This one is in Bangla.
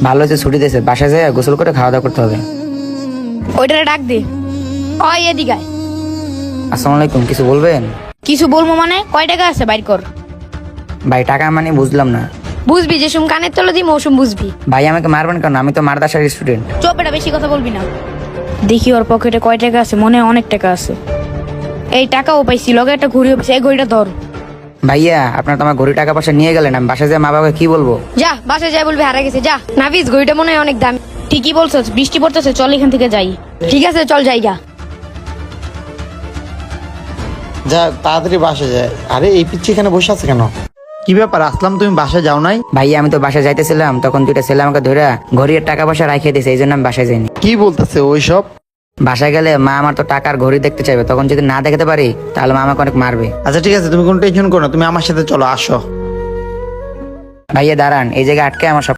ভালো হয়েছে ছুটি দিয়েছে, বাসায় যেয়ে গোসল করে খাওয়া দাওয়া করতে হবে। ওইটারে ডাক দে। ওই এদিকে আয়। আসসালামু আলাইকুম, কিছু বলবেন? কিছু বলবো মানে কয় টাকা আছে বাইর কর। ভাই টাকা মানে বুঝলাম না। বুঝবি যে সুম কানের তলে দিই মৌসুম বুঝবি। ভাই আমাকে মারবেন কেন? আমি তো মারদাসার স্টুডেন্ট। চোপ, এটা বেশি কথা বলবি না। দেখি ওর পকেটে কয় টাকা আছে, মনে হয় অনেক টাকা আছে। এই টাকাও পাইছি, লগে একটা ঘড়িও পাইছি, এই ঘড়িটা ধর। ভাইয়া আপনার তো আমার ঘড়ি টাকা পয়সা নিয়ে গেলেন, আমি বাসায় যেয়ে মা বাবাকে কি বলবো? যা বাসায় যাই বলবি হারা গেছে, যা। নাফিস ঘড়িটা মনে হয় অনেক দামি। ঠিকই বলছস, বৃষ্টি পড়তেছে, চল এখান থেকে যাই। ঠিক আছে চল যাইগা। যা তাড়াতাড়ি বাসে যায়। আরে এই পিচ্ছি এখানে বসে আছে কেন? কি ব্যাপার আসলাম, তুমি বাসায় যাও নাই? ভাইয়া আমি তো বাসায় যাইতেছিলাম, তখন দুইটা ছেলে আমাকে ধরে ঘড়ির টাকা পয়সা রাখিয়ে দিয়েছে, এই জন্য আমি বাসায় যাইনি। কি বলতেছে ওইসব? বাসায় গেলে মা আমার তো টাকার ঘড়ি দেখতে চাইবে, তখন যদি না দেখাতে পারি তাহলে মা আমাকে অনেক মারবে। আচ্ছা ঠিক আছে, তুমি কোনো টেনশন করো না, তুমি আমার সাথে চলো, আসো। ভাইয়া দাঁড়ান, এই জায়গায় আটকে আমার সব